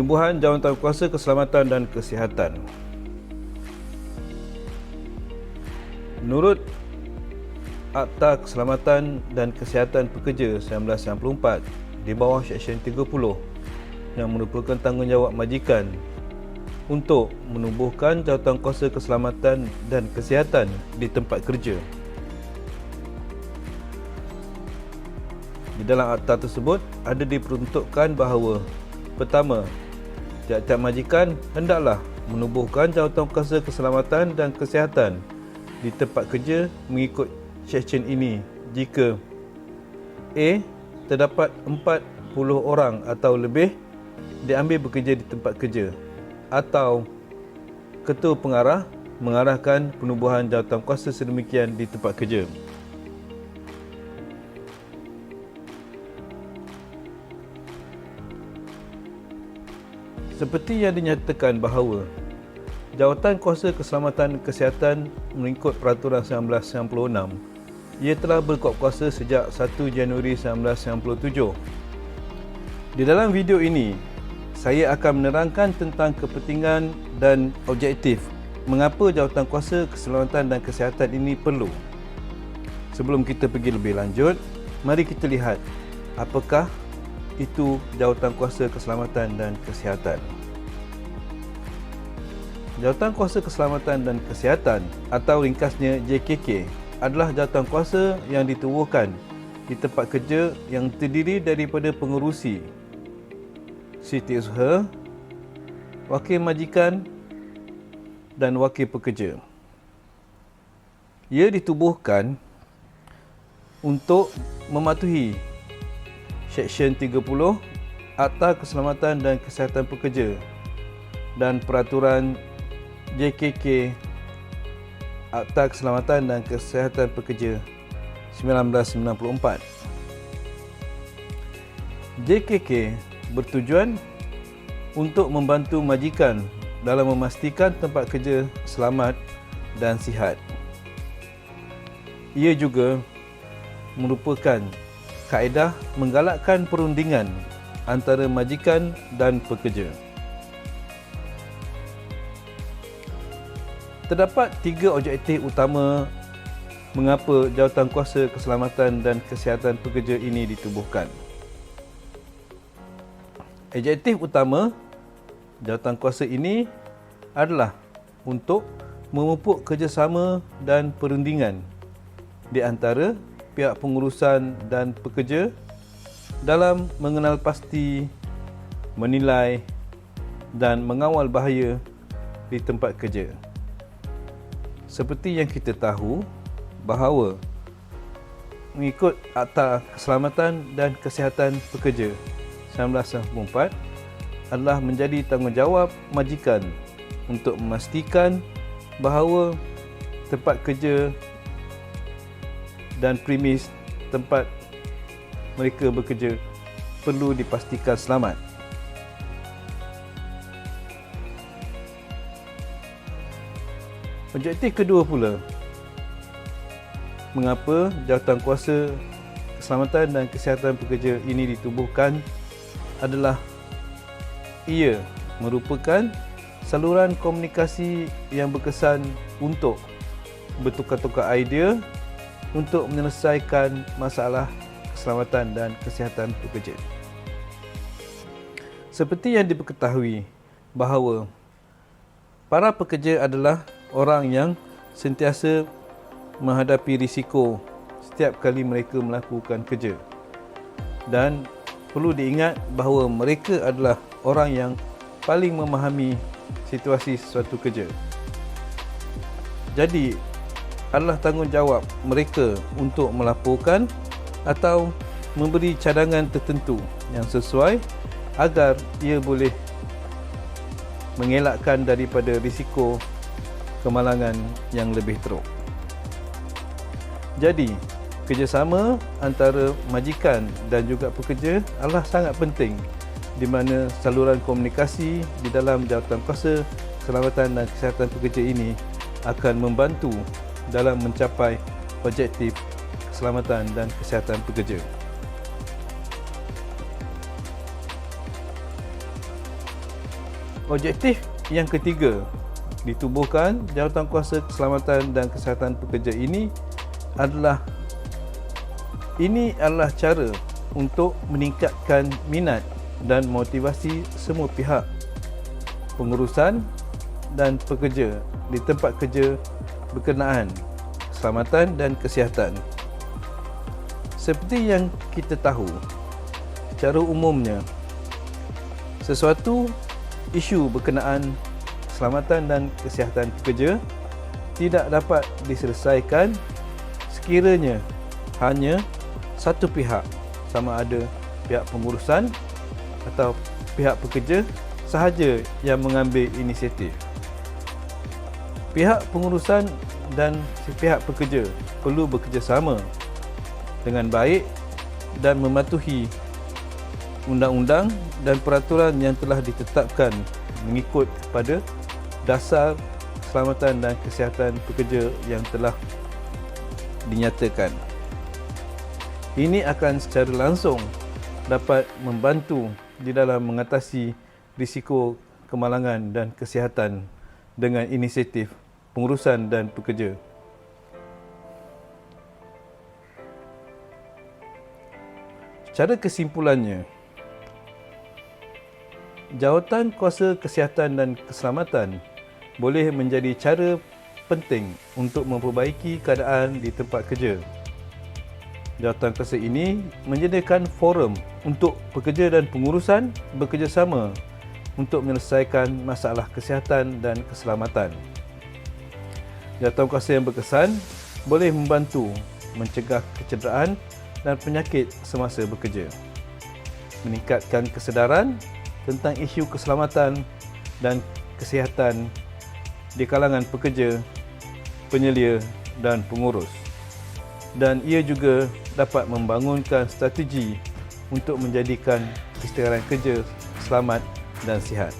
Penubuhan Jawatankuasa Keselamatan dan Kesihatan. Menurut Akta Keselamatan dan Kesihatan Pekerja 1994 di bawah Seksyen 30 yang merupakan tanggungjawab majikan untuk menubuhkan jawatankuasa keselamatan dan kesihatan di tempat kerja. Di dalam akta tersebut ada diperuntukkan bahawa pertama, tiap-tiap majikan hendaklah menubuhkan jawatankuasa keselamatan dan kesihatan di tempat kerja mengikut seksyen ini jika A. terdapat 40 orang atau lebih diambil bekerja di tempat kerja, atau ketua pengarah mengarahkan penubuhan jawatankuasa sedemikian di tempat kerja. Seperti yang dinyatakan bahawa Jawatankuasa Keselamatan dan Kesihatan mengikut Peraturan 1996, ia telah berkuat kuasa sejak 1 Januari 1997. Di dalam video ini, saya akan menerangkan tentang kepentingan dan objektif mengapa Jawatankuasa Keselamatan dan Kesihatan ini perlu. Sebelum kita pergi lebih lanjut, mari kita lihat apakah itu Jawatankuasa Keselamatan dan Kesihatan. Jawatankuasa Keselamatan dan Kesihatan atau ringkasnya JKK adalah jawatankuasa yang ditubuhkan di tempat kerja yang terdiri daripada pengerusi, setiausaha, wakil majikan dan wakil pekerja. Ia ditubuhkan untuk mematuhi Seksyen 30 Akta Keselamatan dan Kesihatan Pekerja dan Peraturan JKK Akta Keselamatan dan Kesihatan Pekerja 1994. JKK bertujuan untuk membantu majikan dalam memastikan tempat kerja selamat dan sihat. Ia juga merupakan kaedah menggalakkan perundingan antara majikan dan pekerja. Terdapat 3 objektif utama mengapa Jawatankuasa Keselamatan dan Kesihatan Pekerja ini ditubuhkan. Objektif utama jawatankuasa ini adalah untuk memupuk kerjasama dan perundingan di antara pihak pengurusan dan pekerja dalam mengenal pasti, menilai dan mengawal bahaya di tempat kerja. Seperti yang kita tahu bahawa mengikut Akta Keselamatan dan Kesihatan Pekerja 1994 adalah menjadi tanggungjawab majikan untuk memastikan bahawa tempat kerja dan premis tempat mereka bekerja perlu dipastikan selamat. Objektif kedua pula, mengapa Jawatankuasa Keselamatan dan Kesihatan Pekerja ini ditubuhkan adalah ia merupakan saluran komunikasi yang berkesan untuk bertukar-tukar idea untuk menyelesaikan masalah keselamatan dan kesihatan pekerja. Seperti yang diketahui bahawa para pekerja adalah orang yang sentiasa menghadapi risiko setiap kali mereka melakukan kerja, dan perlu diingat bahawa mereka adalah orang yang paling memahami situasi sesuatu kerja. Jadi adalah tanggungjawab mereka untuk melaporkan atau memberi cadangan tertentu yang sesuai agar ia boleh mengelakkan daripada risiko kemalangan yang lebih teruk. Jadi, kerjasama antara majikan dan juga pekerja adalah sangat penting, di mana saluran komunikasi di dalam Jawatankuasa Keselamatan dan Kesihatan Pekerja ini akan membantu dalam mencapai objektif keselamatan dan kesihatan pekerja. Objektif yang ketiga ditubuhkan Jawatankuasa Keselamatan dan Kesihatan Pekerja ini adalah cara untuk meningkatkan minat dan motivasi semua pihak, pengurusan dan pekerja di tempat kerja berkenaan keselamatan dan kesihatan. Seperti yang kita tahu, secara umumnya sesuatu isu berkenaan keselamatan dan kesihatan pekerja tidak dapat diselesaikan sekiranya hanya satu pihak, sama ada pihak pengurusan atau pihak pekerja sahaja yang mengambil inisiatif. Pihak pengurusan dan pihak pekerja perlu bekerjasama dengan baik dan mematuhi undang-undang dan peraturan yang telah ditetapkan mengikut pada dasar keselamatan dan kesihatan pekerja yang telah dinyatakan. Ini akan secara langsung dapat membantu di dalam mengatasi risiko kemalangan dan kesihatan dengan inisiatif pengurusan dan pekerja. Secara kesimpulannya, Jawatankuasa Kesihatan dan Keselamatan boleh menjadi cara penting untuk memperbaiki keadaan di tempat kerja. Jawatankuasa ini menyediakan forum untuk pekerja dan pengurusan bekerjasama untuk menyelesaikan masalah kesihatan dan keselamatan. Jawatankuasa yang berkesan boleh membantu mencegah kecederaan dan penyakit semasa bekerja, meningkatkan kesedaran tentang isu keselamatan dan kesihatan di kalangan pekerja, penyelia dan pengurus. Dan ia juga dapat membangunkan strategi untuk menjadikan istiqraran kerja selamat dan sihat.